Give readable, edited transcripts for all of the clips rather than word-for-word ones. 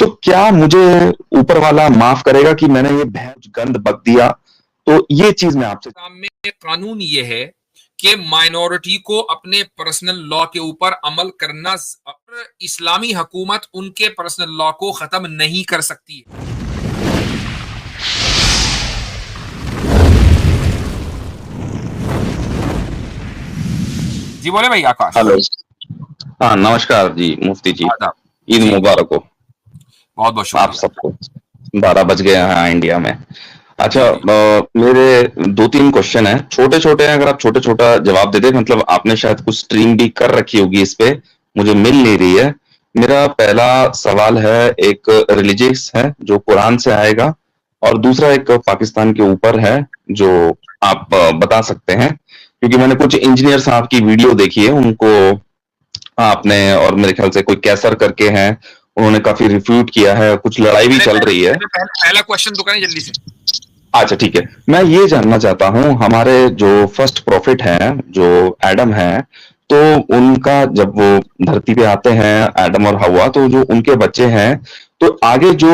तो क्या मुझे ऊपर वाला माफ करेगा कि मैंने ये भैंस गंद बक दिया? तो ये चीज मैं आपसे, में कानून ये है कि माइनॉरिटी को अपने पर्सनल लॉ के ऊपर अमल करना, इस्लामी हुकूमत उनके पर्सनल लॉ को खत्म नहीं कर सकती है। जी बोले भाई आकाश। हेलो। हाँ नमस्कार जी मुफ्ती जी, आदाब। ईद जी मुबारक हो बहुत बहुत आप शुक्रिया। सबको। 12 बज गए हैं इंडिया में। अच्छा, जी जी मेरे दो तीन क्वेश्चन है, छोटे छोटे हैं, अगर आप छोटे छोटा जवाब दे दे, मतलब आपने शायद कुछ स्ट्रीम भी कर रखी होगी इस पे, मुझे मिल नहीं रही है। मेरा पहला सवाल है, एक रिलीजियस है जो कुरान से आएगा, और दूसरा एक पाकिस्तान के ऊपर है जो आप बता सकते हैं, क्योंकि मैंने कुछ इंजीनियर साहब की वीडियो देखी है उनको आपने, और मेरे ख्याल से कोई कैसर करके हैं, उन्होंने काफी रिफ्यूट किया है, कुछ लड़ाई भी चल रही है। पहला क्वेश्चन तो करें जल्दी से। अच्छा ठीक है, मैं ये जानना चाहता हूँ, हमारे जो फर्स्ट प्रॉफिट हैं जो एडम हैं, तो उनका जब वो धरती पे आते हैं एडम और हवा, तो जो उनके बच्चे हैं, तो आगे जो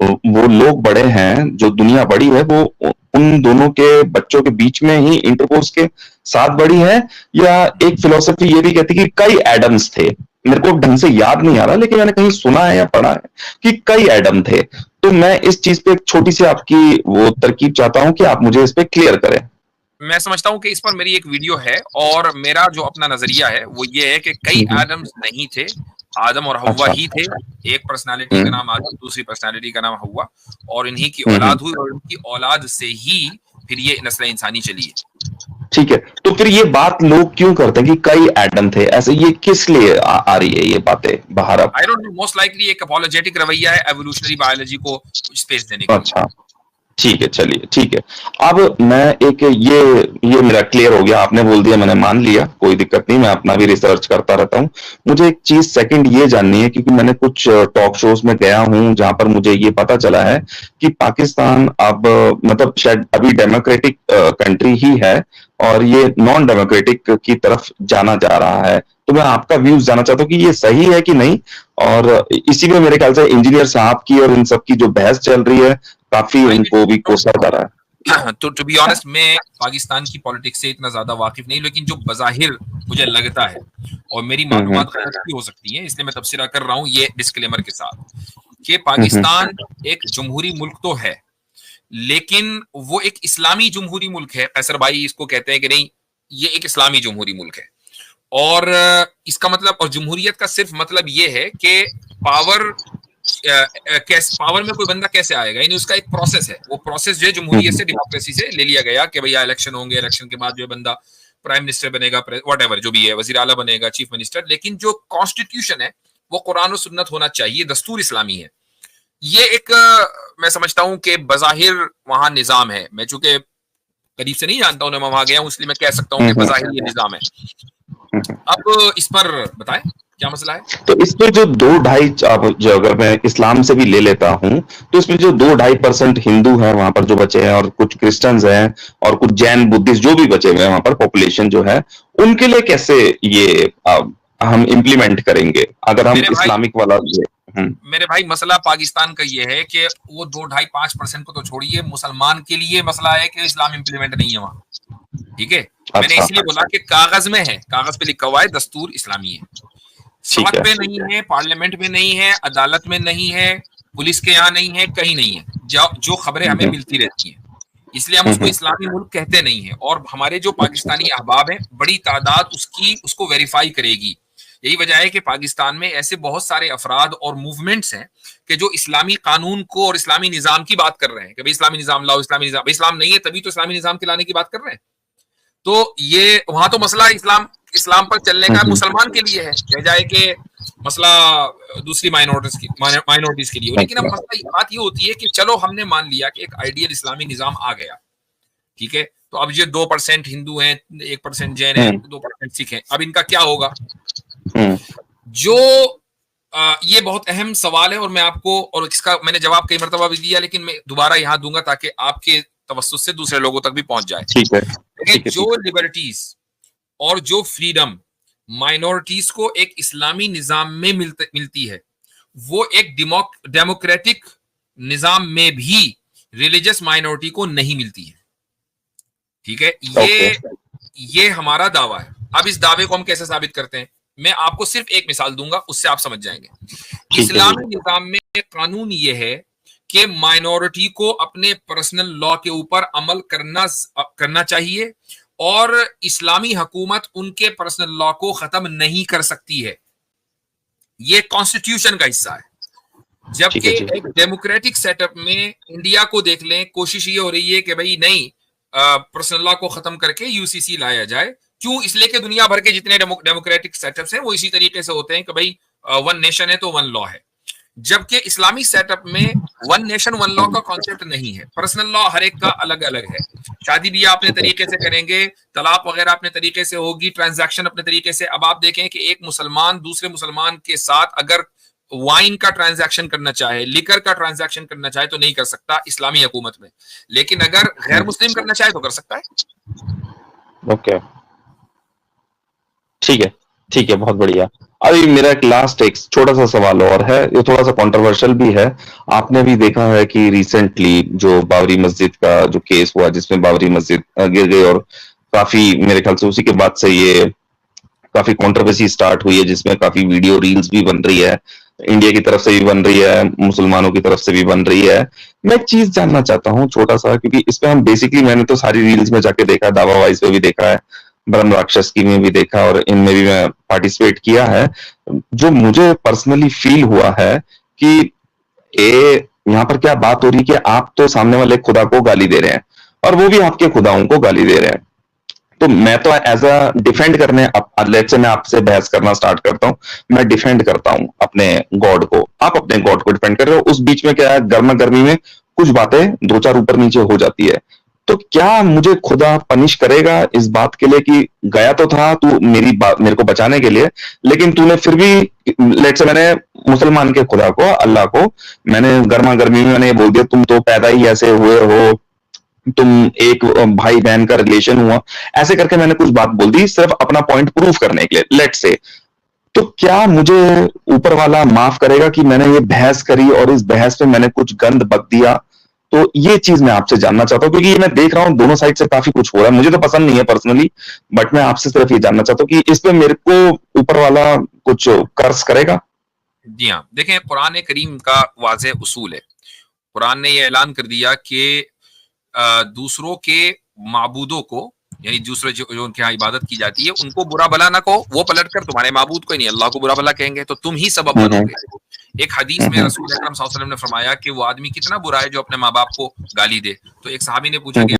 वो लोग बड़े हैं, जो दुनिया बड़ी है, वो उन दोनों के बच्चों के बीच में ही इंटरकोर्स के साथ बड़ी है, या एक फिलोसफी ये भी कहती है कि कई एडम्स थे। मेरे को ढंग से याद नहीं आ रहा, लेकिन मैंने कहीं सुना है या पढ़ा है कि कई एडम थे। तो मैं इस चीज पे एक छोटी सी आपकी वो तरकीब चाहता हूं कि आप मुझे इस पे क्लियर करें। मैं समझता हूं कि इस पर मेरी एक वीडियो है, और मेरा जो अपना नजरिया है वो ये है कि कई एडम्स नहीं थे, आदम और हव्वा अच्छा। ही थे। एक पर्सनालिटी का हम्म नाम आदम, दूसरी पर्सनालिटी का नाम हव्वा, और इन्हीं की हम्म। औलाद हुई, और इनकी औलाद से ही फिर ये नस्ल इंसानी चली है। ठीक है, तो फिर ये बात लोग क्यों करते हैं कि कई एडम थे, ऐसे ये किस लिए आ रही है ये बातें बाहर अब? I don't know, most likely एक अपॉलोजेटिक रवैया है एवोल्यूशनरी बायोलॉजी को स्पेस देने के लिए। अच्छा ठीक है, चलिए ठीक है। अब मैं एक ये मेरा क्लियर हो गया, आपने बोल दिया, मैंने मान लिया, कोई दिक्कत नहीं, मैं अपना भी रिसर्च करता रहता हूँ। मुझे एक चीज सेकंड ये जाननी है, क्योंकि मैंने कुछ टॉक शोज में गया हूँ जहां पर मुझे ये पता चला है कि पाकिस्तान अब मतलब शायद अभी डेमोक्रेटिक कंट्री ही है, और ये नॉन डेमोक्रेटिक की तरफ जाना जा रहा है। तो मैं आपका व्यूज जानना चाहता हूँ कि ये सही है कि नहीं, और इसी में मेरे ख्याल से इंजीनियर साहब की और इन सब की जो बहस चल रही है, काफी आई उनको भी कोसा जा रहा है। तो टू बी ऑनेस्ट, मैं पाकिस्तान की पॉलिटिक्स से इतना ज्यादा वाकिफ नहीं, लेकिन जो बजाहिर मुझे लगता है, और मेरी हम्म मालूमात गलत भी हो सकती है, इसलिए मैं तबसरा कर रहा हूँ ये डिस्क्लेमर के साथ कि हम्म पाकिस्तान एक जमहूरी मुल्क तो है, लेकिन वो एक इस्लामी जमहूरी मुल्क है। कैसर भाई इसको कहते हैं कि नहीं, ये एक इस्लामी जमहूरी मुल्क है, और इसका मतलब, और जमहूरियत का सिर्फ मतलब ये है कि पावर, कैसे पावर में कोई बंदा कैसे आएगा, यानी उसका एक प्रोसेस है। वो प्रोसेस जो है जमहूरियत से, डेमोक्रेसी से ले लिया गया कि भैया इलेक्शन होंगे, इलेक्शन के बाद जो है बंदा प्राइम मिनिस्टर बनेगा, वट एवर जो भी है, वजीर आला बनेगा, चीफ मिनिस्टर। लेकिन जो कॉन्स्टिट्यूशन है वो कुरान और सुन्नत होना चाहिए, दस्तूर इस्लामी है। ये एक मैं समझता हूं कि बजाहिर वहां निजाम है। मैं चूंकि करीब से नहीं जानता हूं, मैं वहां गया हूं, इसलिए मैं कह सकता हूं कि बजाहिर ये निजाम है। अब इस पर बताएं क्या मसला है। तो इसमें जो दो ढाई, अब जो अगर मैं इस्लाम से भी ले लेता हूँ, तो इसमें जो 2-2.5% हिंदू हैं वहां पर जो बचे हैं, और कुछ क्रिश्चियंस हैं, और कुछ जैन बुद्धिस्ट जो भी बचे हुए हैं वहां पर, पॉपुलेशन जो है, उनके लिए कैसे ये हम इम्प्लीमेंट करेंगे अगर हम मेरे भाई इस्लामिक वाला ये? हम्म मेरे भाई मसला पाकिस्तान का ये है कि वो 2-2.5-5% को तो छोड़िए, मुसलमान के लिए मसला है कि इस्लाम इंप्लीमेंट नहीं है वहां। ठीक है, मैंने अच्छा इसलिए बोला कि कागज में है, कागज पे लिखा हुआ है दस्तूर इस्लामी है, ठीक सड़क है। पे नहीं है, पार्लियामेंट में नहीं है, अदालत में नहीं है, पुलिस के यहाँ नहीं है, कहीं नहीं है। जो खबरें हमें हम्म मिलती रहती हैं, इसलिए हम उसको हम्म इस्लामी मुल्क कहते नहीं है। और हमारे जो अच्छा पाकिस्तानी अहबाब हैं, बड़ी तादाद उसको वेरीफाई करेगी। यही वजह है कि पाकिस्तान में ऐसे बहुत सारे अफराद और मूवमेंट्स हैं कि जो इस्लामी कानून को और इस्लामी निजाम की बात कर रहे हैं कि भाई इस्लामी निजाम लाओ, इस्लामी निजाम। इस्लाम नहीं है तभी तो इस्लामी निजाम के लाने की बात कर रहे हैं। तो ये वहां तो मसला इस्लाम इस्लाम पर चलने का हम्म मुसलमान के लिए है, कह जाए कि मसला दूसरी माइनॉरिटीज के लिए। लेकिन अब अच्छा मसला बात ये होती है कि चलो हमने मान लिया कि एक आइडियल इस्लामी निजाम आ गया, ठीक है, तो अब ये 2% हिंदू हैं, 1% जैन है, हम्म 2% सिख है, अब इनका क्या होगा? हम्म जो ये बहुत अहम सवाल है, और मैं आपको, और इसका मैंने जवाब कई मरतबा भी दिया, लेकिन मैं दोबारा यहां दूंगा ताकि आपके तवस्सुस से दूसरे लोगों तक भी पहुंच जाए। ठीक है ठीक है जो ठीक लिबर्टीज और जो फ्रीडम माइनॉरिटीज को एक इस्लामी निजाम में मिलती है, वो एक डेमोक्रेटिक निजाम में भी रिलीजियस माइनॉरिटी को नहीं मिलती है। ठीक है, ये हमारा दावा है। अब इस दावे को हम कैसे साबित करते हैं, मैं आपको सिर्फ एक मिसाल दूंगा, उससे आप समझ जाएंगे। इस्लामी निजाम में कानून ये है कि माइनॉरिटी को अपने पर्सनल लॉ के ऊपर अमल करना चाहिए और इस्लामी हुकूमत उनके पर्सनल लॉ को खत्म नहीं कर सकती है। ये कॉन्स्टिट्यूशन का हिस्सा है। जबकि एक डेमोक्रेटिक सेटअप में इंडिया को देख लें, कोशिश ये हो रही है कि भाई नहीं, पर्सनल लॉ को खत्म करके यूसीसी लाया जाए। क्यों? इसलिए कि दुनिया भर के जितने डेमोक्रेटिक सेटअप्स हैं वो इसी तरीके से होते हैं कि भाई वन नेशन है तो वन लॉ है। जबकि इस्लामी सेटअप में वन नेशन वन लॉ का कॉन्सेप्ट नहीं है। पर्सनल लॉ हर एक का अलग अलग है। शादी ब्याह अपने तरीके से करेंगे, तलाक वगैरह अपने तरीके से होगी, ट्रांजैक्शन अपने तरीके से। अब आप देखें कि एक मुसलमान दूसरे मुसलमान के साथ अगर वाइन का ट्रांजैक्शन करना चाहे, लिकर का ट्रांजैक्शन करना चाहे तो नहीं कर सकता इस्लामी हुकूमत में, लेकिन अगर गैर मुस्लिम करना चाहे तो कर सकता है। ओके, ठीक है, बहुत बढ़िया। अभी मेरा एक छोटा सा सवाल और है, ये थोड़ा सा कंट्रोवर्शियल भी है। आपने भी देखा है कि रिसेंटली जो बाबरी मस्जिद का जो केस हुआ, जिसमें बाबरी मस्जिद गिर गई और काफी, मेरे ख्याल से उसी के बाद से ये काफी कंट्रोवर्सी स्टार्ट हुई है, जिसमें काफी वीडियो रील्स भी बन रही है, इंडिया की तरफ से भी बन रही है, मुसलमानों की तरफ से भी बन रही है। मैं एक चीज जानना चाहता हूँ छोटा सा, क्योंकि इसमें हम बेसिकली, मैंने तो सारी रील्स में जाके देखा है, दावा वाइज में भी देखा है, ब्रह्म राक्षस की में भी देखा और इनमें भी मैं पार्टिसिपेट किया है। जो मुझे पर्सनली फील हुआ है कि यहाँ पर क्या बात हो रही है कि आप तो सामने वाले खुदा को गाली दे रहे हैं और वो भी आपके खुदाओं को गाली दे रहे हैं। तो मैं तो एज अ डिफेंड करने, लेट्स से मैं आपसे बहस करना स्टार्ट करता हूँ, मैं डिफेंड करता हूँ अपने गॉड को, आप अपने गॉड को डिफेंड कर रहे हो। उस बीच में क्या है, गर्मा गर्मी में कुछ बातें दो चार ऊपर नीचे हो जाती है। तो क्या मुझे खुदा पनिश करेगा इस बात के लिए कि गया तो था तू मेरे को बचाने के लिए, लेकिन तूने फिर भी, लेट्स से मैंने मुसलमान के खुदा को, अल्लाह को, मैंने गर्मा गर्मी में मैंने बोल दिया तुम तो पैदा ही ऐसे हुए हो, तुम एक भाई बहन का रिलेशन हुआ, ऐसे करके मैंने कुछ बात बोल दी सिर्फ अपना पॉइंट प्रूफ करने के लिए, लेट्स से। तो क्या मुझे ऊपर वाला माफ करेगा कि मैंने ये बहस करी और इस बहस में मैंने कुछ गंद बक दिया? तो ये चीज मैं आपसे जानना चाहता हूँ, क्योंकि ये मैं देख रहा हूँ दोनों साइड से काफी कुछ हो रहा है, मुझे तो पसंद नहीं है पर्सनली, बट मैं आपसे सिर्फ ये जानना चाहता हूँ कि इसमें मेरे को ऊपर वाला कुछ कर्ज करेगा? जी हाँ, देखें, कुरान करीम का वाज़ेह उसूल है। कुरान ने यह ऐलान कर दिया कि दूसरों के माबूदों को, यानी दूसरे जो उनके यहाँ इबादत की जाती है, उनको बुरा भला ना कहो, वो पलटकर तुम्हारे माबूद को ही नहीं, अल्लाह को बुरा भला कहेंगे तो तुम ही सबब बनोगे। एक हदीस में रसूल अकरम सल्लल्लाहु अलैहि वसल्लम ने फरमाया कि वो आदमी कितना बुरा है जो अपने माँ बाप को गाली दे। तो एक सहाबी ने पूछा कि